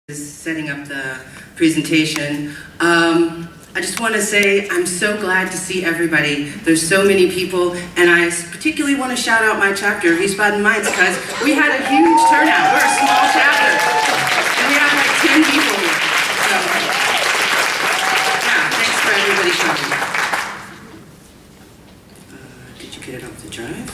Is setting up the presentation. I just want to say I'm so glad to see everybody. There's so many people, and I particularly want to shout out my chapter, Wiesbaden Mainz, because we had a huge turnout. We're a small chapter, and we have like 10 people here. So, yeah, thanks for everybody coming. Did you get it off the drive?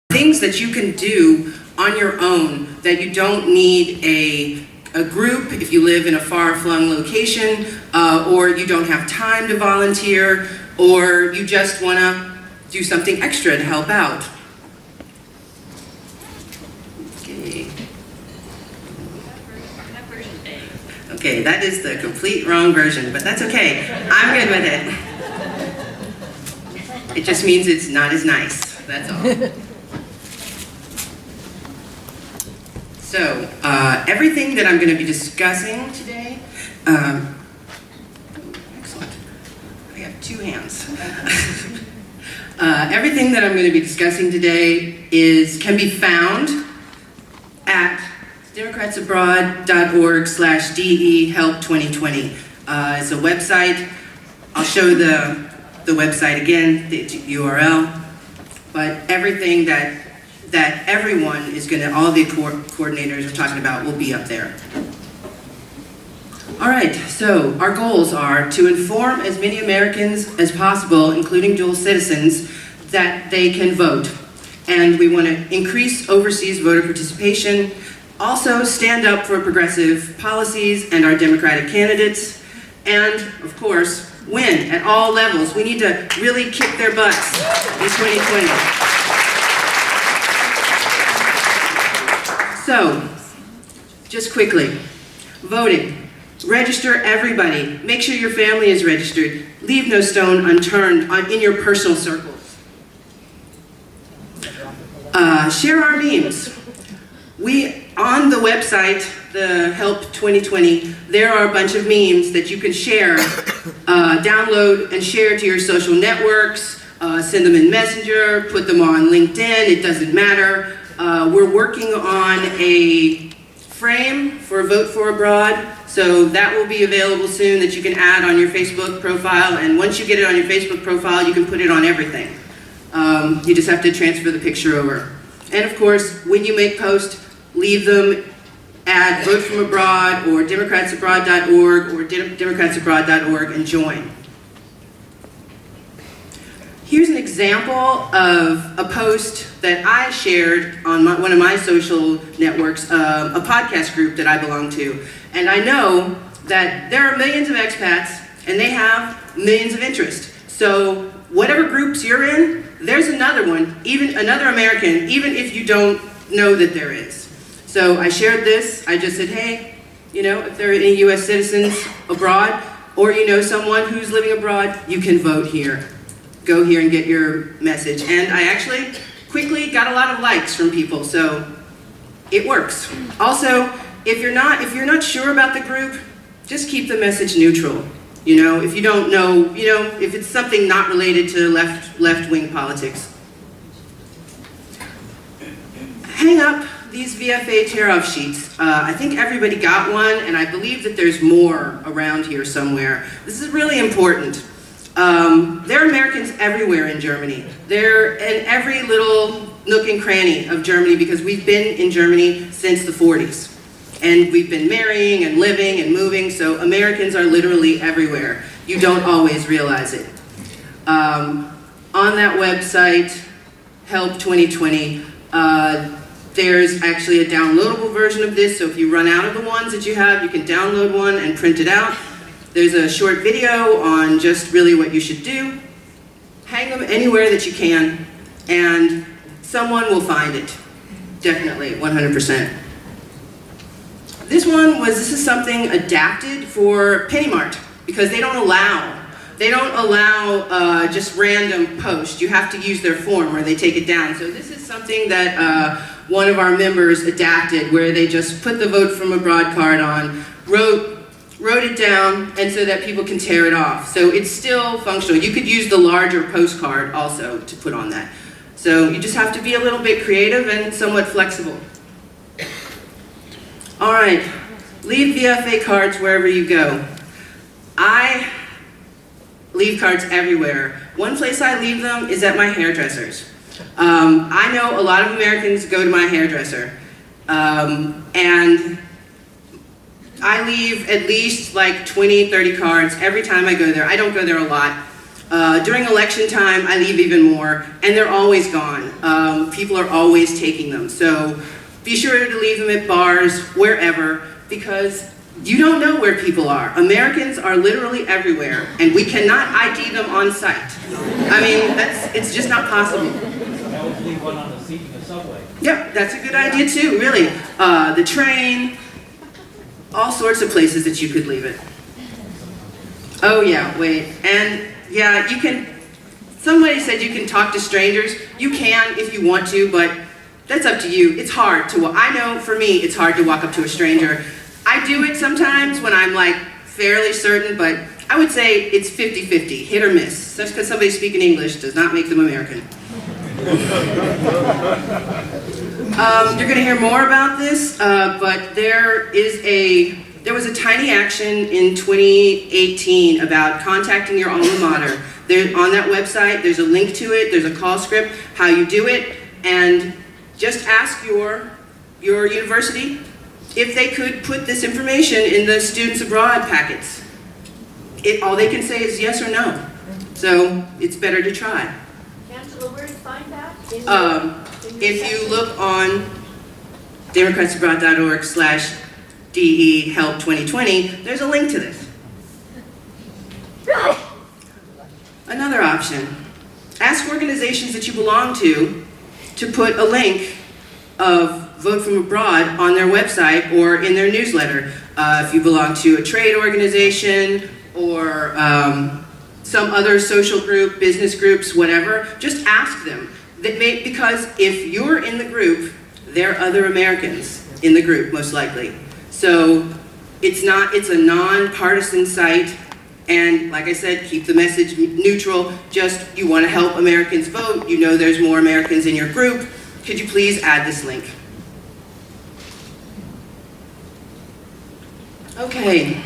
Things that you can do on your own, that you don't need a group if you live in a far-flung location, or you don't have time to volunteer, or you just want to do something extra to help out. Okay. Okay, that is the complete wrong version, but that's okay. I'm good with it. It just means it's not as nice, that's all. So, everything that I'm going to be discussing today, excellent, I have two hands. Everything that I'm going to be discussing today can be found at democratsabroad.org/DE-help2020. It's a website. I'll show the website again, the URL, but everything that everyone is going to, all the coordinators are talking about will be up there. All right, so our goals are to inform as many Americans as possible, including dual citizens, that they can vote. And we want to increase overseas voter participation, also stand up for progressive policies and our Democratic candidates, and of course, win at all levels. We need to really kick their butts in 2020. So, just quickly, voting. Register everybody. Make sure your family is registered. Leave no stone unturned in your personal circles. Share our memes. On the website, the Help 2020, there are a bunch of memes that you can share, download and share to your social networks, send them in Messenger, put them on LinkedIn, it doesn't matter. We're working on a frame for Vote for Abroad, so that will be available soon that you can add on your Facebook profile, and once you get it on your Facebook profile, you can put it on everything. You just have to transfer the picture over. And of course, when you make posts, leave them at Vote from Abroad or democratsabroad.org or democratsabroad.org and join. Here's an example of a post that I shared on one of my social networks, a podcast group that I belong to. And I know that there are millions of expats and they have millions of interests. So whatever groups you're in, there's another one, even another American, even if you don't know that there is. So I shared this, I just said, hey, if there are any US citizens abroad, or you know someone who's living abroad, you can vote here. Go here and get your message. And I actually quickly got a lot of likes from people, so it works. Also, if you're not sure about the group, just keep the message neutral. If you don't know, if it's something not related to left-wing politics. Hang up these VFA tear-off sheets. I think everybody got one, and I believe that there's more around here somewhere. This is really important. There are Americans everywhere in Germany. They're in every little nook and cranny of Germany because we've been in Germany since the 40s. And we've been marrying and living and moving, so Americans are literally everywhere. You don't always realize it. On that website, Help 2020, there's actually a downloadable version of this, so if you run out of the ones that you have, you can download one and print it out. There's a short video on just really what you should do. Hang them anywhere that you can, and someone will find it. Definitely, 100%. This is something adapted for Penny Mart, because they don't allow just random posts. You have to use their form or they take it down. So this is something that one of our members adapted, where they just put the Vote from Abroad card on, wrote it down, and so that people can tear it off. So it's still functional. You could use the larger postcard also to put on that. So you just have to be a little bit creative and somewhat flexible. All right, leave VFA cards wherever you go. I leave cards everywhere. One place I leave them is at my hairdresser's. I know a lot of Americans go to my hairdresser, and I leave at least like 20, 30 cards every time I go there. I don't go there a lot. During election time, I leave even more, and they're always gone. People are always taking them. So be sure to leave them at bars, wherever, because you don't know where people are. Americans are literally everywhere, and we cannot ID them on site. I mean, it's just not possible. I always leave one on the seat in the subway. Yep, that's a good idea too, really. The train, all sorts of places that you could leave it. Oh yeah, wait, and yeah, you can, somebody said you can talk to strangers. You can if you want to, but that's up to you. It's hard to, I know for me, it's hard to walk up to a stranger. I do it sometimes when I'm like fairly certain, but I would say it's 50-50, hit or miss. Just because somebody's speaking English does not make them American. You're going to hear more about this, but there was a tiny action in 2018 about contacting your alma mater. On that website, there's a link to it, there's a call script, how you do it, and just ask your university if they could put this information in the Students Abroad packets. All they can say is yes or no. So it's better to try. Angela, where to find that? If you look on democratsabroad.org/DE Help 2020, there's a link to this. Another option, ask organizations that you belong to put a link of Vote from Abroad on their website or in their newsletter. If you belong to a trade organization or some other social group, business groups, whatever, just ask them. Because if you're in the group, there are other Americans in the group, most likely. So it's a non-partisan site, and like I said, keep the message neutral. Just, you want to help Americans vote, you know there's more Americans in your group, could you please add this link? Okay,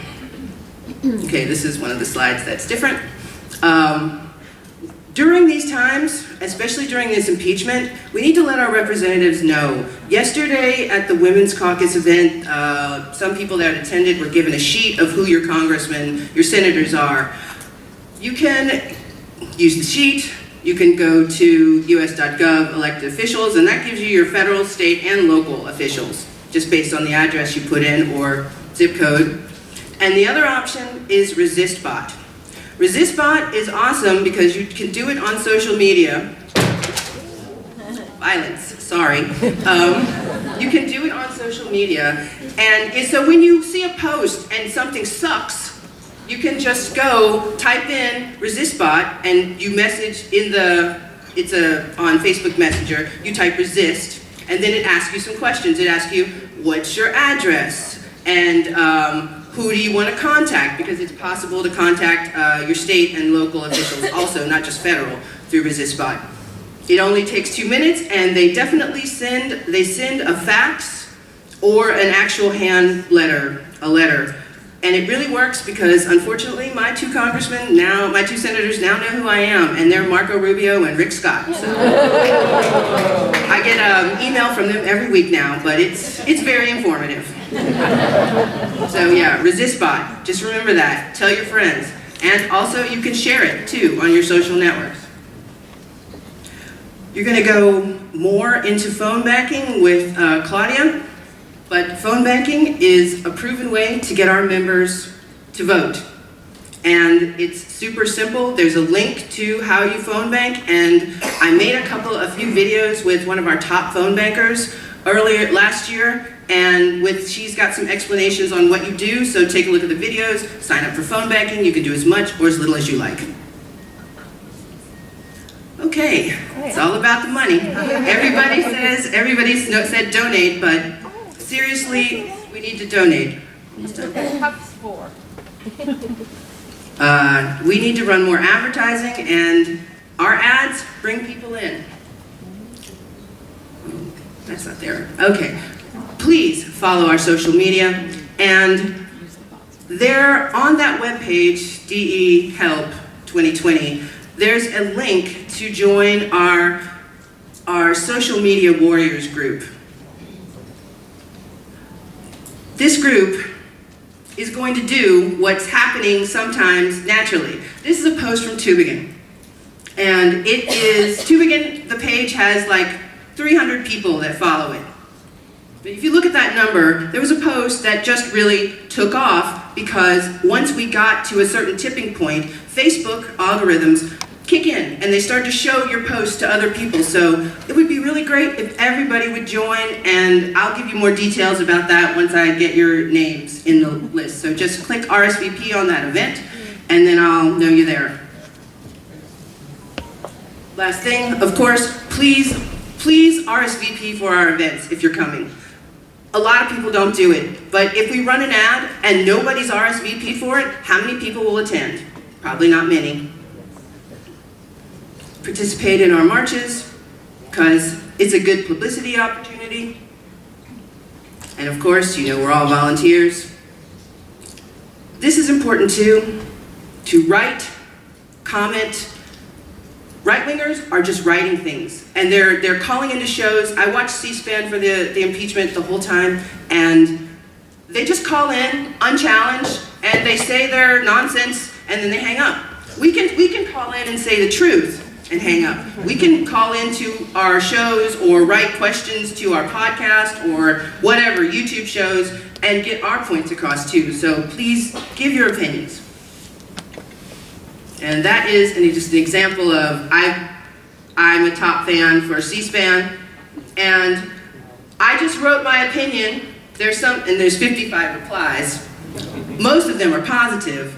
this is one of the slides that's different. During these times, especially during this impeachment, we need to let our representatives know. Yesterday at the Women's Caucus event, some people that attended were given a sheet of who your congressmen, your senators are. You can use the sheet, you can go to us.gov elected officials, and that gives you your federal, state, and local officials, just based on the address you put in or zip code. And the other option is ResistBot. ResistBot is awesome because you can do it on social media. Violence, sorry. You can do it on social media. And so when you see a post and something sucks, you can just go type in ResistBot and you message on Facebook Messenger, you type resist, and then it asks you some questions. It asks you, what's your address? And who do you want to contact? Because it's possible to contact your state and local officials also, not just federal, through ResistBot. It only takes 2 minutes, and they definitely send a fax or an actual hand letter, a letter. And it really works because, unfortunately, my two senators now know who I am, and they're Marco Rubio and Rick Scott. So I get an email from them every week now, but it's very informative. So yeah, ResistBot, just remember that, tell your friends. And also you can share it too on your social networks. You're gonna go more into phone banking with Claudia, but phone banking is a proven way to get our members to vote. And it's super simple. There's a link to how you phone bank, and I made a few videos with one of our top phone bankers last year, and she's got some explanations on what you do, so take a look at the videos, sign up for phone banking. You can do as much or as little as you like. Okay, it's all about the money. Everybody said donate, but seriously, we need to donate. We need to run more advertising, and our ads bring people in. That's not there. Okay. please follow our social media. And there, on that webpage, DE Help 2020, there's a link to join our social media warriors group. This group is going to do what's happening sometimes naturally. This is a post from Tübingen. And it is, Tübingen, the page has like 300 people that follow it. But if you look at that number, there was a post that just really took off because once we got to a certain tipping point, Facebook algorithms kick in and they start to show your post to other people. So it would be really great if everybody would join, and I'll give you more details about that once I get your names in the list. So just click RSVP on that event and then I'll know you're there. Last thing, of course, please RSVP for our events if you're coming. A lot of people don't do it, but if we run an ad and nobody's RSVP for it, how many people will attend? Probably not many. Participate in our marches, because it's a good publicity opportunity. And of course, you know we're all volunteers. This is important too, to write, comment. Right-wingers are just writing things, and they're calling into shows. I watched C-SPAN for the impeachment the whole time, and they just call in, unchallenged, and they say their nonsense, and then they hang up. We can call in and say the truth and hang up. We can call into our shows or write questions to our podcast or whatever, YouTube shows, and get our points across too. So please give your opinions. And that is just an example of, I'm a top fan for C-SPAN, and I just wrote my opinion. There's 55 replies. Most of them are positive,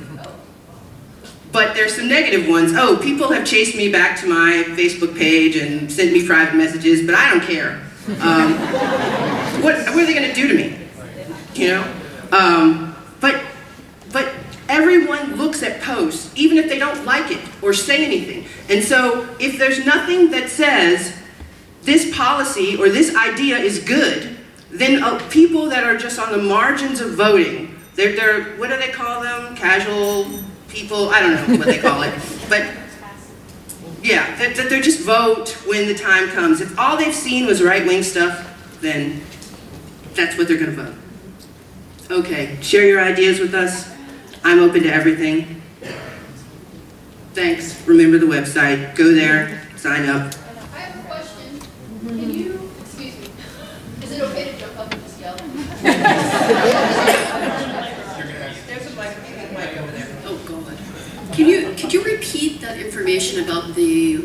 but there's some negative ones. Oh, people have chased me back to my Facebook page and sent me private messages, but I don't care. What are they gonna do to me? You know? But everyone looks at posts, even if they don't like it or say anything. And so if there's nothing that says this policy or this idea is good, then people that are just on the margins of voting, they're what do they call them? Casual people? I don't know what they call it. But yeah, that they just vote when the time comes. If all they've seen was right-wing stuff, then that's what they're gonna vote. Okay, share your ideas with us. I'm open to everything. Thanks. Remember the website. Go there, sign up. I have a question. Can you, excuse me, is it okay to jump up and just yell? There's a mic over there. Oh, God. Could you repeat that information about the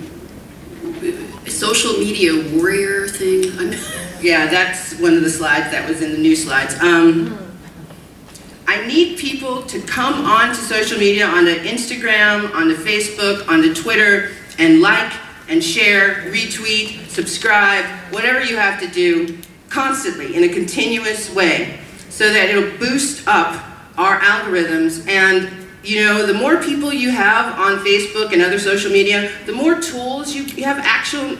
social media warrior thing? Yeah, that's one of the slides that was in the new slides. I need people to come onto social media, onto Instagram, onto Facebook, onto Twitter, and like and share, retweet, subscribe, whatever you have to do constantly in a continuous way so that it'll boost up our algorithms. And you know, the more people you have on Facebook and other social media, the more tools you have actual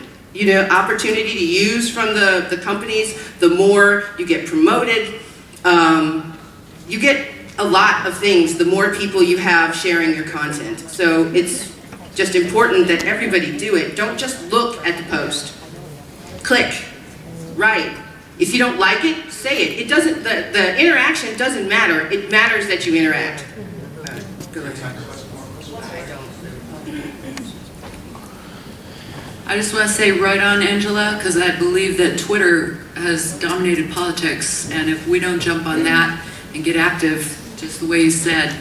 opportunity to use from the companies, the more you get promoted. You get a lot of things the more people you have sharing your content. So it's just important that everybody do it. Don't just look at the post. Click, write. If you don't like it, say it. It doesn't, the interaction doesn't matter. It matters that you interact. I just want to say right on, Angela, because I believe that Twitter has dominated politics, and if we don't jump on that and get active, just the way you said,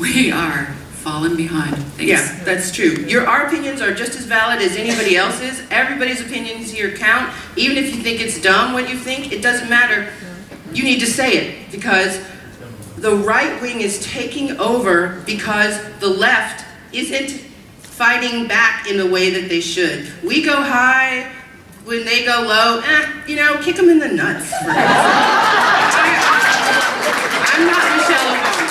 we are falling behind. Thanks. Yeah, that's true. Our opinions are just as valid as anybody else's. Everybody's opinions here count. Even if you think it's dumb what you think, it doesn't matter. You need to say it, because the right wing is taking over because the left isn't fighting back in the way that they should. We go high when they go low. Kick them in the nuts. I'm not Michelle Obama.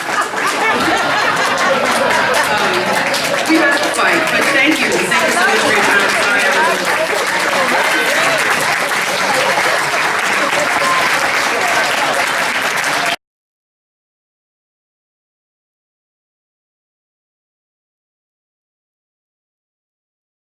We have to fight, but thank